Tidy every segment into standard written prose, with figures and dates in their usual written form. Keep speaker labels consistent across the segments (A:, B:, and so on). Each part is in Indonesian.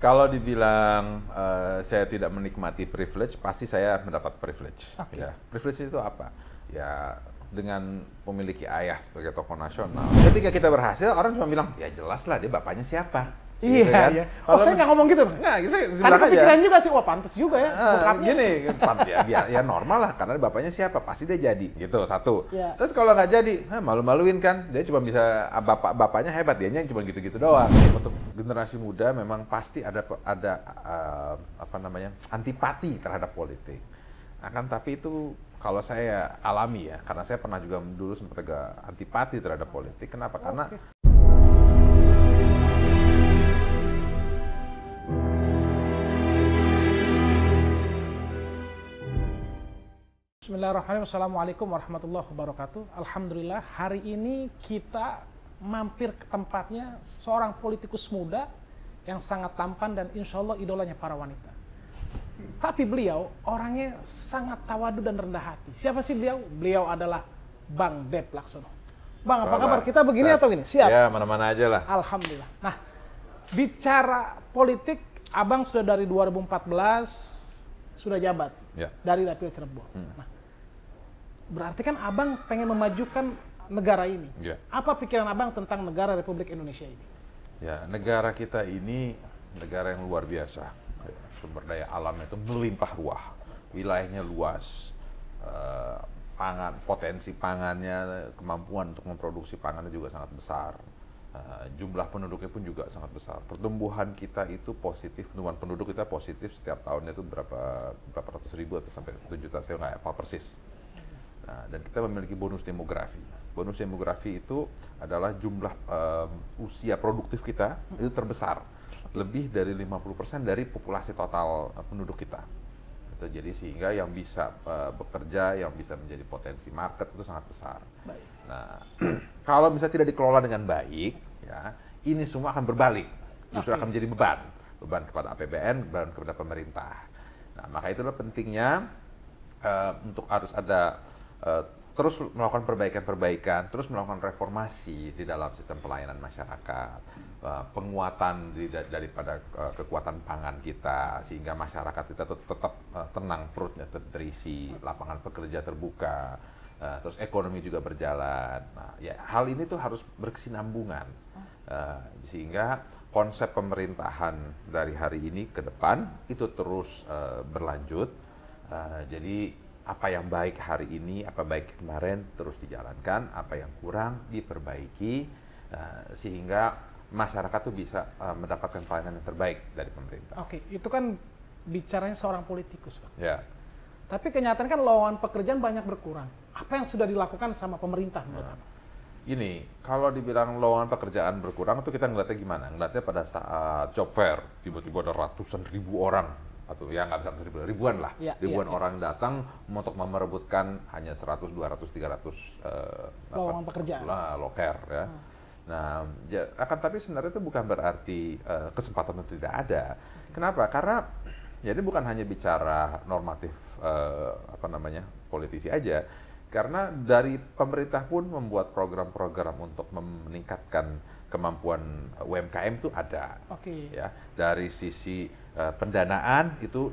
A: Kalau dibilang saya tidak menikmati privilege, pasti saya mendapat privilege.
B: Oke.
A: Ya, privilege itu apa? Ya, dengan memiliki ayah sebagai tokoh nasional. Ketika kita berhasil, orang cuma bilang, ya jelas lah dia bapaknya siapa.
B: Iya,
A: Gitu kan?
B: iya. Oh, saya nggak ngomong gitu.
A: Nggak, saya
B: Tadi
A: bilang aja.
B: kepikiran juga sih, wah pantas juga ya. bokapnya.
A: Gini, ya normal lah, karena bapaknya siapa, pasti dia jadi, gitu, satu.
B: Ya.
A: Terus kalau nggak jadi, malu-maluin kan, dia cuma bisa, bapaknya hebat, dianya cuma gitu-gitu doang. Untuk generasi muda memang pasti ada apa namanya, antipati terhadap politik. Akan tapi itu kalau saya alami ya, karena saya pernah juga dulu sempat agak antipati terhadap politik. Kenapa? Karena
B: Bismillahirrahmanirrahim. Assalamualaikum warahmatullahi wabarakatuh. Alhamdulillah, hari ini kita mampir ke tempatnya seorang politikus muda yang sangat tampan dan insya Allah idolanya para wanita. Tapi beliau orangnya sangat tawadu dan rendah hati. Siapa sih beliau? Beliau adalah Bang Dep Laksono. Bang, apa kabar? Kita begini atau gini? Siap?
A: Ya, mana-mana aja lah.
B: Alhamdulillah. Nah, bicara politik, Abang sudah dari 2014 sudah jabat
A: Ya.
B: dari Dapil Cirebon. Nah, berarti kan Abang pengen memajukan negara ini.
A: Ya.
B: Apa pikiran Abang tentang negara Republik Indonesia ini?
A: Ya, negara kita ini negara yang luar biasa. Sumber daya alamnya itu melimpah ruah, wilayahnya luas, potensi pangannya, kemampuan untuk memproduksi pangannya juga sangat besar. Jumlah penduduknya pun juga sangat besar. Pertumbuhan kita itu positif, pertumbuhan penduduk kita positif setiap tahunnya itu berapa ratus ribu atau sampai 1 juta, saya nggak hafal persis. Nah, dan kita memiliki bonus demografi. Bonus demografi itu adalah jumlah usia produktif kita itu terbesar. Lebih dari 50% dari populasi total penduduk kita. Itu jadi sehingga yang bisa bekerja, yang bisa menjadi potensi market itu sangat besar.
B: Baik.
A: Nah, kalau misalnya tidak dikelola dengan baik, ya, ini semua akan berbalik. Justru akan menjadi beban kepada APBN, beban kepada pemerintah. Nah, maka itulah pentingnya untuk harus ada terus melakukan perbaikan-perbaikan, terus melakukan reformasi di dalam sistem pelayanan masyarakat, penguatan daripada kekuatan pangan kita, sehingga masyarakat kita tetap tenang, perutnya terisi, lapangan pekerja terbuka, terus ekonomi juga berjalan. Nah, ya hal ini tuh harus berkesinambungan, sehingga konsep pemerintahan dari hari ini ke depan itu terus berlanjut. Jadi apa yang baik hari ini, apa baik kemarin terus dijalankan, apa yang kurang diperbaiki, sehingga masyarakat tuh bisa mendapatkan pelayanan yang terbaik dari pemerintah.
B: Oke, itu kan bicaranya seorang politikus, Pak.
A: Ya.
B: Tapi kenyataan kan lowongan pekerjaan banyak berkurang. Apa yang sudah dilakukan sama pemerintah menurut Abang?
A: Gini, kalau dibilang lowongan pekerjaan berkurang itu kita ngeliatnya gimana? Ngeliatnya pada saat job fair, tiba-tiba ada ratusan ribu orang, atau ya nggak bisa ribuan lah, ribuan orang datang untuk merebutkan hanya 100, 200, 300
B: lowongan pekerjaan,
A: loker ya. Nah, akan tapi sebenarnya itu bukan berarti kesempatan itu tidak ada. Kenapa? Karena ya ini bukan hanya bicara normatif politisi aja. Karena dari pemerintah pun membuat program-program untuk meningkatkan kemampuan UMKM itu ada.
B: Oke.
A: Ya, dari sisi pendanaan itu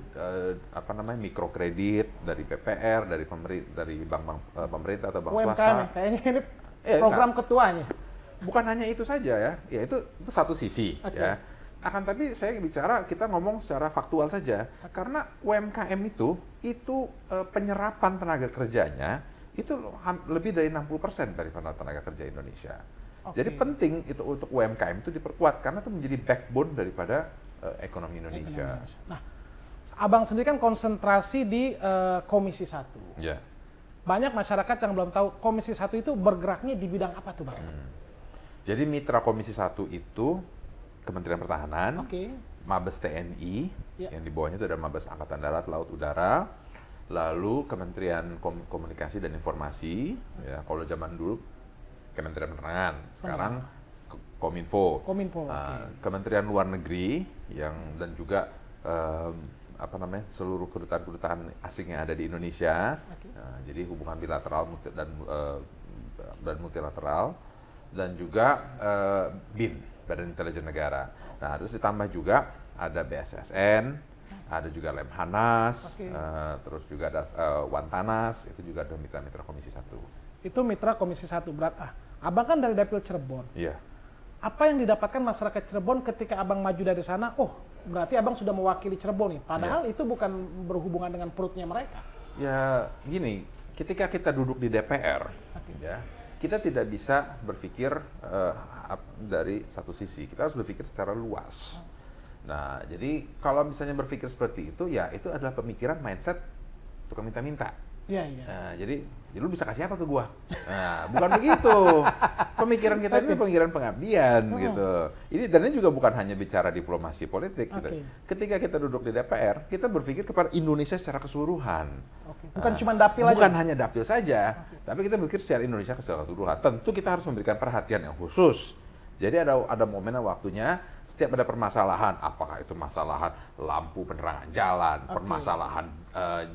A: mikrokredit dari PPR, dari bank-bank pemerintah atau bank
B: UMKM
A: swasta.
B: kayaknya ini program ketuanya.
A: Bukan hanya itu saja ya itu satu sisi ya. Akan tapi saya bicara, kita ngomong secara faktual saja. Karena UMKM itu penyerapan tenaga kerjanya itu lebih dari 60% dari tenaga kerja Indonesia. Jadi penting itu untuk UMKM itu diperkuat karena itu menjadi backbone daripada ekonomi Indonesia.
B: Nah, Abang sendiri kan konsentrasi di Komisi 1.
A: Ya.
B: Banyak masyarakat yang belum tahu Komisi 1 itu bergeraknya di bidang apa tuh, Bang?
A: Jadi mitra Komisi 1 itu Kementerian Pertahanan, Mabes TNI, yang di bawahnya itu ada Mabes Angkatan Darat, Laut, Udara, lalu Kementerian Komunikasi dan Informasi, ya kalau zaman dulu Kementerian Pertahanan, sekarang Kominfo. Kementerian Luar Negeri dan juga seluruh kedutaan asing yang ada di Indonesia. Jadi hubungan bilateral dan multilateral, dan juga BIN, Badan Intelijen Negara. Nah, terus ditambah juga ada BSSN, ada juga Lemhanas, terus juga ada Wantanas, itu juga ada mitra-mitra Komisi 1.
B: Itu mitra Komisi 1. Abang kan dari Dapil Cirebon.
A: Iya.
B: Apa yang didapatkan masyarakat Cirebon ketika abang maju dari sana? Oh, berarti abang sudah mewakili Cirebon nih. Padahal itu bukan berhubungan dengan perutnya mereka.
A: Ya, gini, ketika kita duduk di DPR, ya, kita tidak bisa berpikir dari satu sisi. Kita harus berpikir secara luas. Nah, jadi kalau misalnya berpikir seperti itu, ya itu adalah pemikiran mindset tukang minta-minta.
B: Iya, iya.
A: Nah, jadi lu bisa kasih apa ke gua? Nah, bukan begitu. Pemikiran kita itu pemikiran pengabdian gitu. Ini juga bukan hanya bicara diplomasi politik gitu. Ketika kita duduk di DPR, kita berpikir kepada Indonesia secara keseluruhan.
B: Bukan cuma dapil aja.
A: Bukan hanya dapil saja, tapi kita berpikir secara Indonesia secara keseluruhan. Tentu kita harus memberikan perhatian yang khusus. Jadi ada momen waktunya setiap ada permasalahan, apakah itu masalah lampu penerangan jalan, permasalahan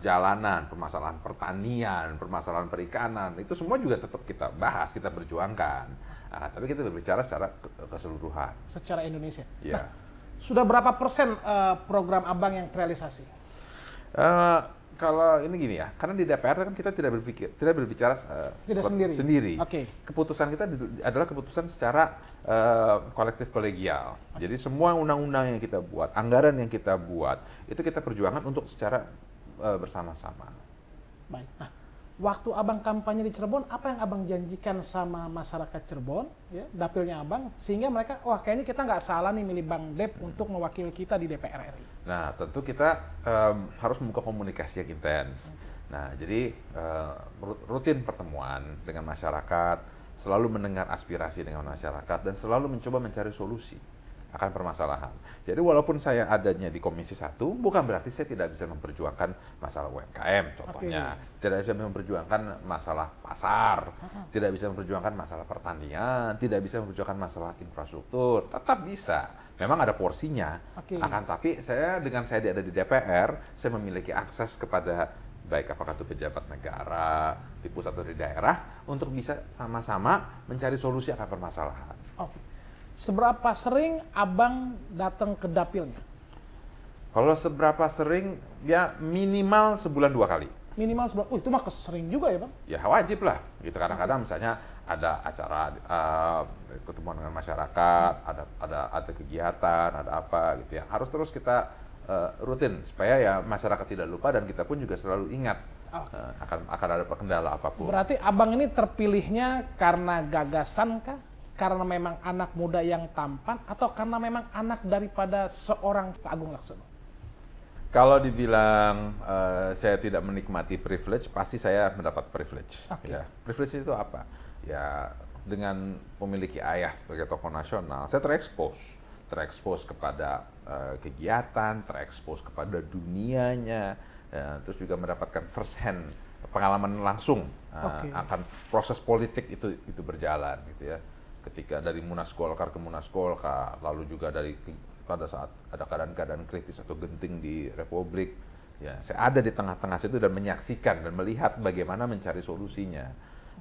A: jalanan, permasalahan pertanian, permasalahan perikanan, itu semua juga tetap kita bahas, kita perjuangkan. Nah, tapi kita berbicara secara keseluruhan.
B: Secara Indonesia.
A: Ya.
B: Nah, sudah berapa persen program abang yang terrealisasi?
A: Kalau ini gini ya, karena di DPR kan kita tidak berbicara sendiri. Keputusan kita adalah keputusan secara kolektif kolegial. Jadi semua undang-undang yang kita buat, anggaran yang kita buat, itu kita perjuangkan untuk secara bersama-sama.
B: Baik. Nah, waktu abang kampanye di Cirebon, apa yang abang janjikan sama masyarakat Cirebon, ya, dapilnya abang, sehingga mereka, wah kayaknya kita nggak salah nih milih Bang Dep untuk mewakili kita di DPR RI.
A: Nah, tentu kita harus membuka komunikasi yang intens. Nah, jadi rutin pertemuan dengan masyarakat, selalu mendengar aspirasi dengan masyarakat, dan selalu mencoba mencari solusi akan permasalahan. Jadi walaupun saya adanya di Komisi 1, bukan berarti saya tidak bisa memperjuangkan masalah UMKM contohnya. Tidak bisa memperjuangkan masalah pasar, tidak bisa memperjuangkan masalah pertanian, tidak bisa memperjuangkan masalah infrastruktur, tetap bisa. Memang ada porsinya, akan tapi dengan saya ada di DPR, saya memiliki akses kepada baik apakah itu pejabat negara, di pusat atau di daerah, untuk bisa sama-sama mencari solusi akan permasalahan.
B: Seberapa sering abang datang ke dapilnya?
A: Kalau seberapa sering, ya minimal sebulan 2 kali.
B: Minimal sebulan, itu mah sering juga ya Bang?
A: Ya wajib lah, gitu. Kadang-kadang misalnya ada acara ketemuan dengan masyarakat, ada kegiatan, ada apa gitu ya. Harus terus kita rutin supaya ya masyarakat tidak lupa dan kita pun juga selalu ingat akan ada kendala apapun.
B: Berarti abang ini terpilihnya karena gagasan kah? Karena memang anak muda yang tampan atau karena memang anak daripada seorang Pak Agung Laksono?
A: Kalau dibilang saya tidak menikmati privilege, pasti saya mendapat privilege. Ya. Privilege itu apa? Ya dengan memiliki ayah sebagai tokoh nasional, saya terekspos kepada kegiatan, terekspos kepada dunianya, terus juga mendapatkan first hand pengalaman langsung akan proses politik itu berjalan, gitu ya. Ketika dari Munas Golkar ke Munas Golkar, lalu juga pada saat ada keadaan-keadaan kritis atau genting di Republik, ya saya ada di tengah-tengah situ dan menyaksikan dan melihat bagaimana mencari solusinya.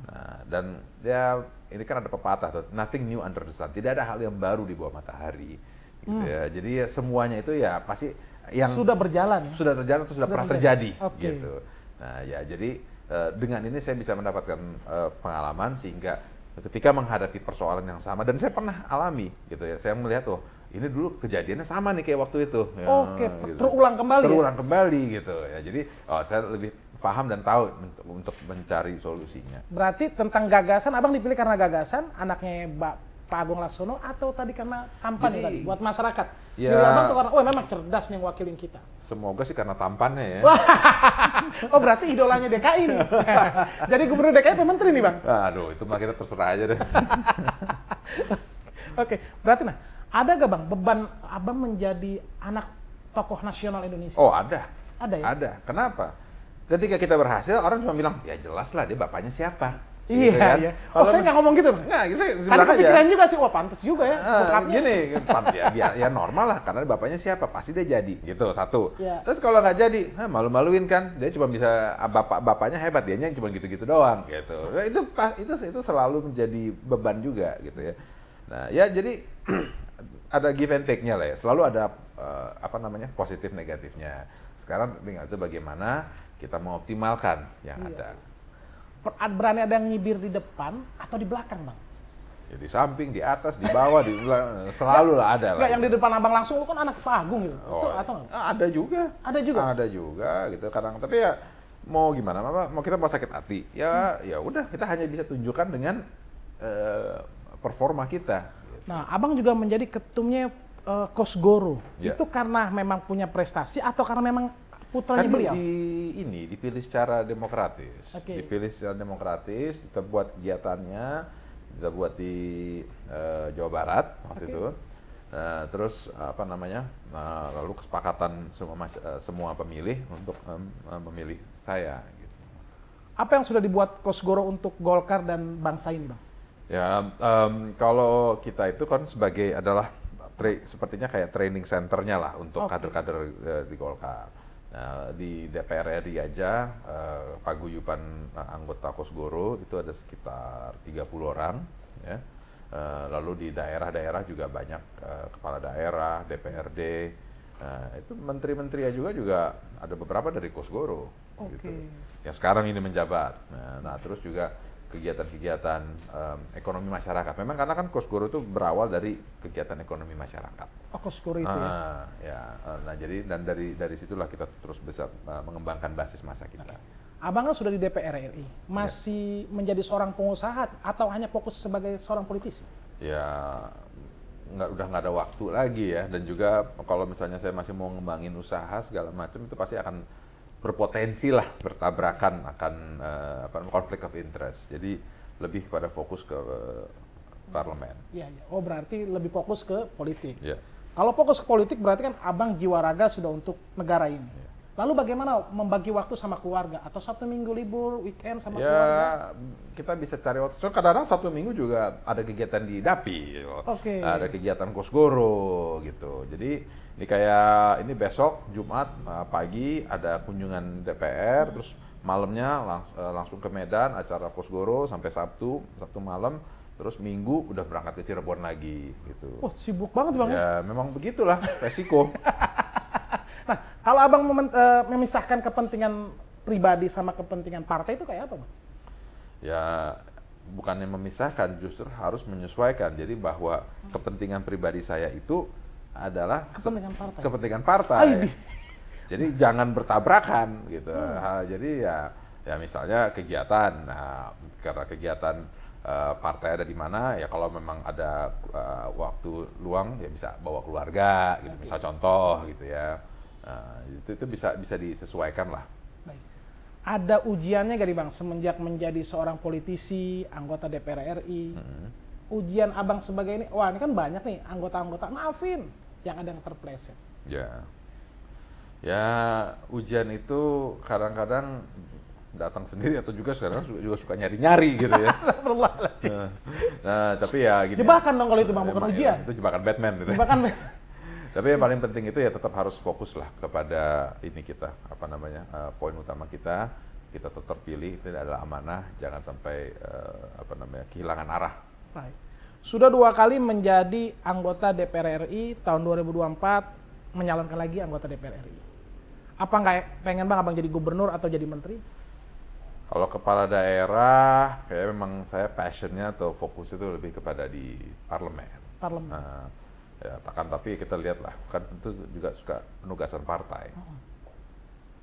A: Nah, dan ya ini kan ada pepatah, nothing new under the sun, tidak ada hal yang baru di bawah matahari. Gitu ya. Jadi ya, semuanya itu ya pasti yang
B: sudah berjalan,
A: sudah terjadi atau sudah pernah terjadi, gitu. Nah ya jadi dengan ini saya bisa mendapatkan pengalaman sehingga ketika menghadapi persoalan yang sama, dan saya pernah alami gitu ya, saya melihat ini dulu kejadiannya sama nih kayak waktu itu.
B: Gitu. Terulang
A: kembali gitu ya. Jadi saya lebih paham dan tahu untuk mencari solusinya.
B: Berarti tentang gagasan, abang dipilih karena gagasan, anaknya Pak Agung Laksono, atau tadi karena tampan tadi buat masyarakat?
A: Ya,
B: jadi abang tuh karena, memang cerdas nih wakilin kita.
A: Semoga sih karena tampannya ya.
B: Oh berarti idolanya DKI nih. Jadi gubernur DKI apa menteri nih Bang?
A: Aduh, itu mah kita terserah aja deh.
B: Oke, berarti ada gak Bang beban abang menjadi anak tokoh nasional Indonesia?
A: Oh ada.
B: Ada ya?
A: Ada. Kenapa? Ketika kita berhasil, orang cuma bilang, ya jelas lah dia bapaknya siapa.
B: Iya,
A: gitu kan?
B: iya. Saya nggak ngomong gitu.
A: Nggak, saya
B: karena kepikiran juga sih, wah pantas juga ya.
A: Gini, ya normal lah, karena bapaknya siapa, pasti dia jadi, gitu, satu.
B: Ya.
A: Terus kalau nggak jadi, malu-maluin kan, dia cuma bisa, bapaknya hebat, dianya cuma gitu-gitu doang, gitu. Nah, itu selalu menjadi beban juga, gitu ya. Nah, ya jadi, ada give and take-nya lah ya. Selalu ada apa namanya positif negatifnya. Sekarang tinggal itu bagaimana kita mengoptimalkan yang ada.
B: Berani ada yang nyibir di depan atau di belakang, Bang?
A: Ya, di samping, di atas, di bawah, di belakang, selalu lah ada lah.
B: Enggak, yang di depan abang langsung, lu kan anak Pak Agung gitu.
A: Oh,
B: atau
A: ada juga.
B: Ada juga?
A: Ada juga gitu kadang. Tapi ya mau gimana, mau kita mau sakit hati. Ya ya udah, kita hanya bisa tunjukkan dengan performa kita.
B: Nah, abang juga menjadi ketumnya Kosgoro.
A: Ya.
B: Itu karena memang punya prestasi atau karena memang putranya
A: Kan
B: beliau?
A: dipilih secara demokratis.
B: Oke.
A: Dipilih secara demokratis, kita buat kegiatannya, kita buat di Jawa Barat waktu itu. Terus apa namanya? Lalu kesepakatan semua pemilih untuk memilih saya. Gitu.
B: Apa yang sudah dibuat Kosgoro untuk Golkar dan bangsa ini, Bang?
A: Ya, kalau kita itu kan sebagai adalah sepertinya kayak training centernya lah untuk kader-kader di Golkar. Nah, di DPR RI aja paguyuban anggota Kosgoro itu ada sekitar 30 orang, ya. Lalu di daerah-daerah juga banyak kepala daerah, DPRD, itu menteri-menteri juga ada beberapa dari Kosgoro. Gitu. Yang sekarang ini menjabat. Nah, terus juga kegiatan-kegiatan ekonomi masyarakat. Memang karena kan Kosgoro itu berawal dari kegiatan ekonomi masyarakat.
B: Oh, Kosgoro itu ya.
A: Nah jadi dan dari situlah kita terus bisa mengembangkan basis massa kita.
B: Abang kan sudah di DPR RI, masih menjadi seorang pengusaha atau hanya fokus sebagai seorang politisi?
A: Ya udah nggak ada waktu lagi ya, dan juga kalau misalnya saya masih mau ngembangin usaha segala macam itu pasti akan berpotensi lah bertabrakan akan konflik of interest. Jadi lebih kepada fokus ke parlemen.
B: Iya. Oh, berarti lebih fokus ke politik.
A: Ya.
B: Kalau fokus ke politik berarti kan abang jiwa raga sudah untuk negara ini.
A: Ya.
B: Lalu bagaimana membagi waktu sama keluarga? Atau Sabtu Minggu libur, weekend sama
A: ya,
B: keluarga?
A: Kita bisa cari waktu. So, kadang-kadang Sabtu Minggu juga ada kegiatan di DAPI. Gitu. Ada kegiatan Kosgoro gitu. Jadi ini kayak ini besok Jumat pagi ada kunjungan DPR, terus malamnya langsung ke Medan acara Kosgoro sampai Sabtu malam, terus Minggu udah berangkat ke Cirebon lagi gitu.
B: Oh, sibuk banget Bang.
A: Ya memang begitulah resiko.
B: Nah, kalau abang memisahkan kepentingan pribadi sama kepentingan partai itu kayak apa, Bang?
A: Ya bukannya memisahkan, justru harus menyesuaikan. Jadi bahwa kepentingan pribadi saya itu adalah kepentingan partai. Jadi jangan bertabrakan gitu. Jadi ya misalnya kegiatan, karena kegiatan partai ada di mana, ya kalau memang ada waktu luang ya bisa bawa keluarga gitu. Misal contoh gitu ya. Itu bisa disesuaikan lah.
B: Baik. Ada ujiannya gak nih Bang semenjak menjadi seorang politisi, anggota DPR RI? Ujian abang sebagai ini, wah ini kan banyak nih anggota-anggota, maafin yang ada yang terpleset.
A: Ya ujian itu kadang-kadang datang sendiri atau juga sekarang juga suka nyari-nyari gitu ya. Nah tapi ya gini.
B: Jebakan dong kalau itu Bang, bukan ujian.
A: Itu jebakan Batman gitu.
B: Jebakan.
A: Tapi yang paling penting itu ya tetap harus fokus lah kepada ini kita, poin utama kita tetap pilih, itu adalah amanah, jangan sampai kehilangan arah.
B: Baik. Sudah 2 kali menjadi anggota DPR RI, tahun 2024 menyalonkan lagi anggota DPR RI. Apa nggak pengen Bang abang jadi gubernur atau jadi menteri?
A: Kalau kepala daerah, kayak memang saya passionnya atau fokus itu lebih kepada di parlemen. Ya, tapi kita lihatlah, kan itu juga suka penugasan partai.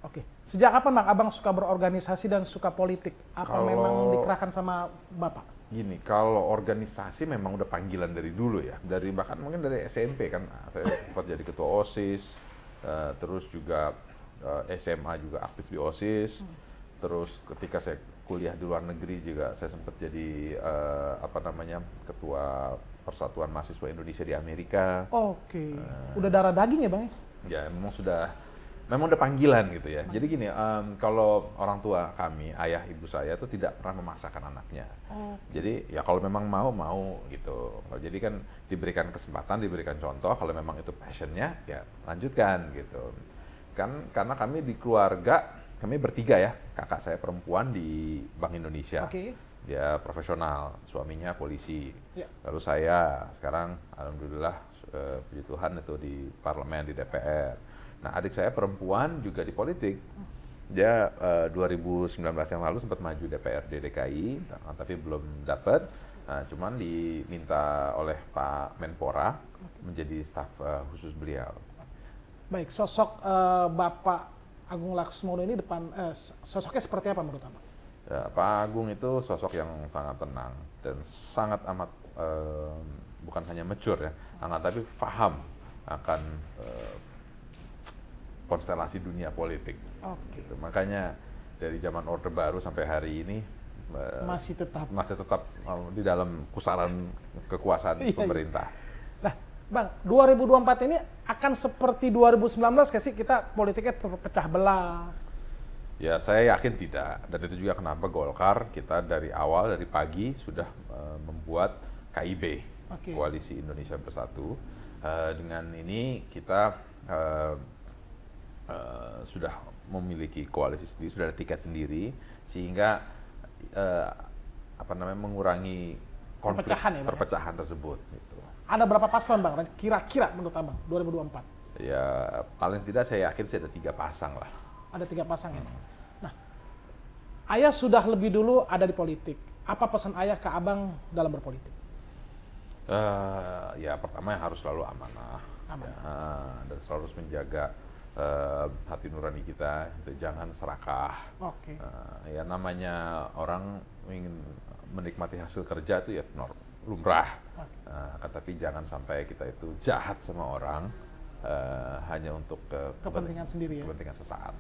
B: Oke. Sejak kapan Bang abang suka berorganisasi dan suka politik? Apa memang dikerahkan sama Bapak?
A: Gini, kalau organisasi memang udah panggilan dari dulu ya, bahkan mungkin dari SMP kan, saya sempat jadi ketua OSIS, terus juga SMA juga aktif di OSIS, terus ketika saya kuliah di luar negeri juga saya sempat jadi ketua Persatuan Mahasiswa Indonesia di Amerika.
B: Oke. Udah darah daging ya Bang?
A: Ya memang udah panggilan gitu ya. Jadi gini, kalau orang tua kami, ayah ibu saya itu tidak pernah memaksakan anaknya. Jadi ya kalau memang mau gitu. Jadi kan diberikan kesempatan, diberikan contoh. Kalau memang itu passionnya, ya lanjutkan gitu. Kan karena kami di keluarga, kami bertiga ya, kakak saya perempuan di Bank Indonesia. Dia profesional, suaminya polisi. Lalu saya sekarang alhamdulillah puji Tuhan itu di parlemen, di DPR. Nah, adik saya perempuan juga di politik. Dia 2019 yang lalu sempat maju DPRD DKI, tapi belum dapat. Nah, cuman diminta oleh Pak Menpora menjadi staf khusus beliau.
B: Baik, sosok Bapak Agung Laksmono ini sosoknya seperti apa menurut Abang?
A: Ya, Pak Agung itu sosok yang sangat tenang dan sangat amat bukan hanya mature ya, tapi paham akan konstelasi dunia politik.
B: Oke.
A: Gitu. Makanya dari zaman Orde Baru sampai hari ini masih tetap di dalam pusaran kekuasaan pemerintah.
B: Nah, Bang, 2024 ini akan seperti 2019 nggak sih, kita politiknya terpecah belah?
A: Ya, saya yakin tidak. Dan itu juga kenapa Golkar kita dari awal, dari pagi sudah membuat KIB, Koalisi Indonesia Bersatu. Dengan ini kita sudah memiliki koalisi sendiri, sudah ada tiket sendiri, sehingga mengurangi konflik perpecahan tersebut. Gitu.
B: Ada berapa paslon, Bang? Kira-kira menurut Abang 2024?
A: Ya, paling tidak saya yakin sih ada 3 pasang lah.
B: Ada 3 pasang ya. Nah, Ayah sudah lebih dulu ada di politik. Apa pesan Ayah ke Abang dalam berpolitik?
A: Ya, pertama harus selalu amanah. Ya, dan selalu harus menjaga hati nurani kita, jangan serakah. Ya, namanya orang ingin menikmati hasil kerja itu ya lumrah. Tapi jangan sampai kita itu jahat sama orang hanya untuk
B: kepentingan sendiri ya?
A: Kepentingan sesaat.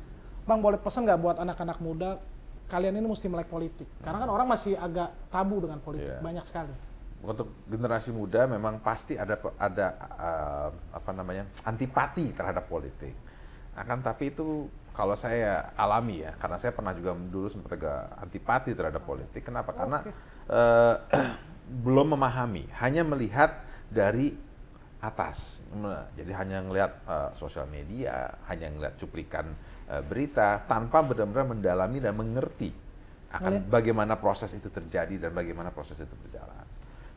B: Bang, boleh pesan nggak buat anak-anak muda, kalian ini mesti melek politik? Karena kan orang masih agak tabu dengan politik, banyak sekali.
A: Untuk generasi muda memang pasti ada antipati terhadap politik. Tapi itu kalau saya alami ya, karena saya pernah juga dulu sempat agak antipati terhadap politik. Kenapa? Karena belum memahami, hanya melihat dari atas. Jadi hanya ngelihat sosial media, hanya ngelihat cuplikan berita, tanpa benar-benar mendalami dan mengerti akan bagaimana proses itu terjadi dan bagaimana proses itu berjalan.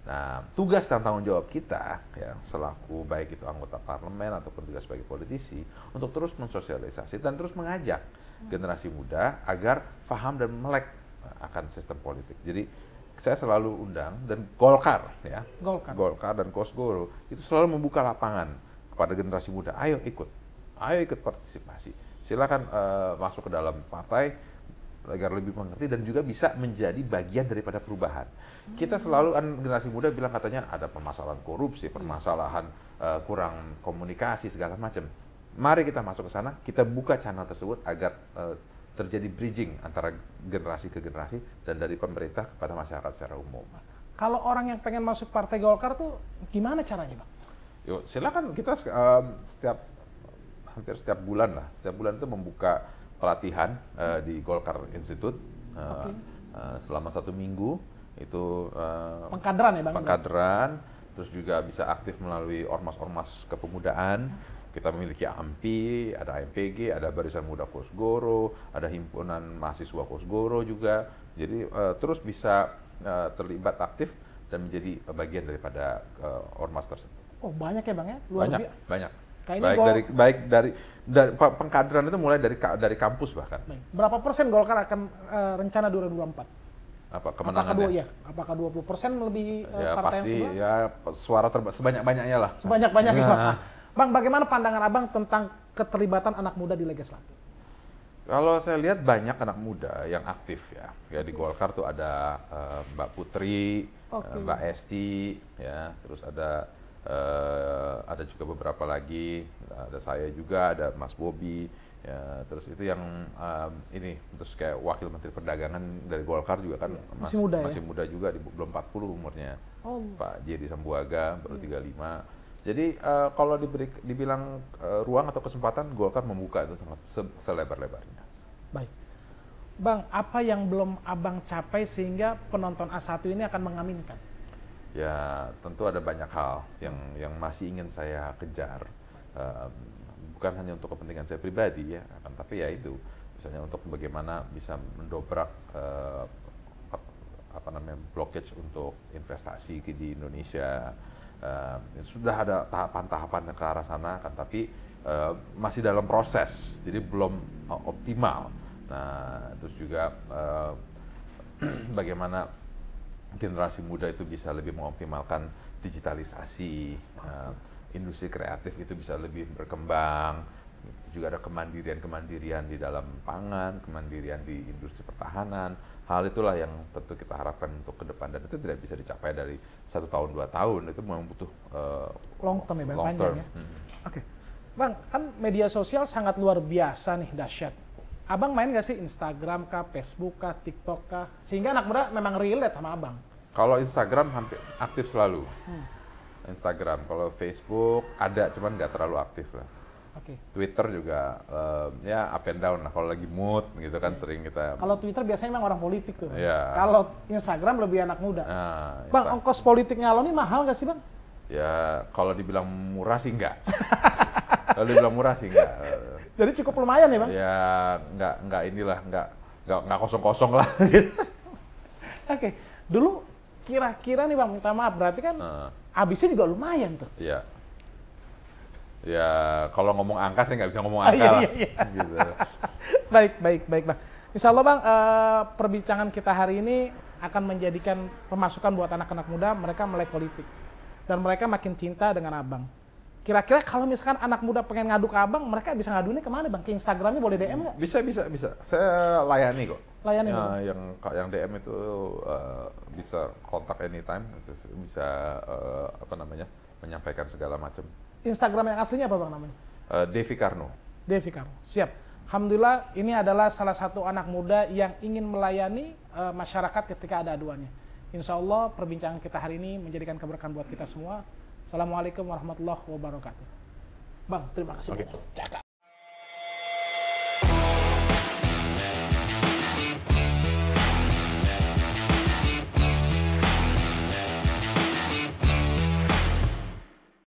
A: Nah, tugas dan tanggung jawab kita ya selaku baik itu anggota parlemen ataupun juga sebagai politisi untuk terus mensosialisasi dan terus mengajak generasi muda agar paham dan melek akan sistem politik. Jadi saya selalu undang, dan Golkar dan Kosgoro itu selalu membuka lapangan kepada generasi muda. Ayo ikut partisipasi. Silakan masuk ke dalam partai agar lebih mengerti dan juga bisa menjadi bagian daripada perubahan. Kita selalu generasi muda bilang katanya ada permasalahan korupsi, permasalahan kurang komunikasi segala macam. Mari kita masuk ke sana, kita buka channel tersebut agar terjadi bridging antara generasi ke generasi dan dari pemerintah kepada masyarakat secara umum.
B: Kalau orang yang pengen masuk Partai Golkar tuh gimana caranya, Bang?
A: Yuk, silakan kita hampir setiap bulan itu membuka pelatihan di Golkar Institute selama 1 minggu itu
B: pengkaderan ya, Bang?
A: Pengkaderan, terus juga bisa aktif melalui ormas-ormas kepemudaan. Kita memiliki AMPI, ada AMPG, ada Barisan Muda Kosgoro, ada Himpunan Mahasiswa Kosgoro juga. Jadi terus bisa terlibat aktif dan menjadi bagian daripada ormas tersebut.
B: Oh, banyak ya, Bang ya?
A: Banyak. Baik dari pengkaderan itu mulai dari kampus bahkan.
B: Berapa persen Golkar akan rencana 2024?
A: Kemenangannya?
B: Apakah 20% lebih partai
A: pasti,
B: yang sebelah?
A: Ya suara sebanyak-banyaknya lah.
B: Sebanyak-banyaknya, Bang, bagaimana pandangan Abang tentang keterlibatan anak muda di legislatif?
A: Kalau saya lihat banyak anak muda yang aktif ya. Di Golkar tuh ada Mbak Putri, Mbak Esti, ya, terus ada juga beberapa lagi, ada saya juga, ada Mas Bobi, ya, terus itu yang terus kayak Wakil Menteri Perdagangan dari Golkar juga kan masih muda juga, belum 40 umurnya. Pak Jedi Sambuaga baru 35. Jadi kalau dibilang ruang atau kesempatan, Golkar membuka itu sangat selebar-lebarnya. Baik.
B: Bang, apa yang belum Abang capai sehingga penonton A1 ini akan mengaminkan?
A: Ya, tentu ada banyak hal yang masih ingin saya kejar. Bukan hanya untuk kepentingan saya pribadi ya, tapi ya itu misalnya untuk bagaimana bisa mendobrak blockage untuk investasi di Indonesia. Sudah ada tahapan-tahapan ke arah sana kan, tapi masih dalam proses, jadi belum optimal. Nah, terus juga bagaimana generasi muda itu bisa lebih mengoptimalkan digitalisasi, industri kreatif itu bisa lebih berkembang. Juga ada kemandirian di dalam pangan, kemandirian di industri pertahanan. Hal itulah yang tentu kita harapkan untuk ke depan, dan itu tidak bisa dicapai dari 1 tahun 2 tahun. Itu memang butuh
B: long term ya,
A: long
B: panjang
A: term.
B: ya. Oke. Bang, kan media sosial sangat luar biasa nih, dahsyat. Abang main nggak sih Instagram kah, Facebook kah, TikTok kah? Sehingga anak muda memang relate sama abang.
A: Kalau Instagram hampir aktif selalu. Instagram, kalau Facebook ada, cuman nggak terlalu aktif lah.
B: Oke.
A: Twitter juga ya up and down lah. Kalau lagi mood gitu kan sering kita.
B: Kalau Twitter biasanya memang orang politik tuh.
A: Iya.
B: Kalau Instagram lebih anak muda.
A: Nah,
B: Bang, ongkos politik ngalon ini mahal nggak sih, Bang?
A: Ya kalau dibilang murah sih enggak. Kalau dibilang murah sih enggak.
B: Jadi cukup lumayan ya, Bang?
A: Ya enggak inilah, enggak kosong-kosong lah gitu.
B: Oke. Dulu kira-kira nih, Bang, minta maaf, berarti kan habisnya juga lumayan tuh.
A: Iya. Ya kalau ngomong angka saya nggak bisa ngomong angka lah. Gitu.
B: Baik, Bang. Insya Allah, Bang, perbincangan kita hari ini akan menjadikan pemasukan buat anak-anak muda, mereka melek politik. Dan mereka makin cinta dengan abang. Kira-kira kalau misalkan anak muda pengen ngadu ke abang, mereka bisa ngadunya kemana, Bang? Ke Instagramnya boleh DM nggak?
A: Bisa. Saya layani kok.
B: Layani,
A: ya,
B: Bang?
A: yang DM itu bisa kontak anytime, bisa menyampaikan segala macam.
B: Instagram yang aslinya apa, Bang, namanya?
A: Devi Karno.
B: Devi Karno, siap. Alhamdulillah, ini adalah salah satu anak muda yang ingin melayani masyarakat ketika ada aduannya. Insya Allah perbincangan kita hari ini menjadikan keberkahan buat kita semua. Assalamualaikum warahmatullahi wabarakatuh. Bang, terima kasih.
A: Oke.
B: Cakap.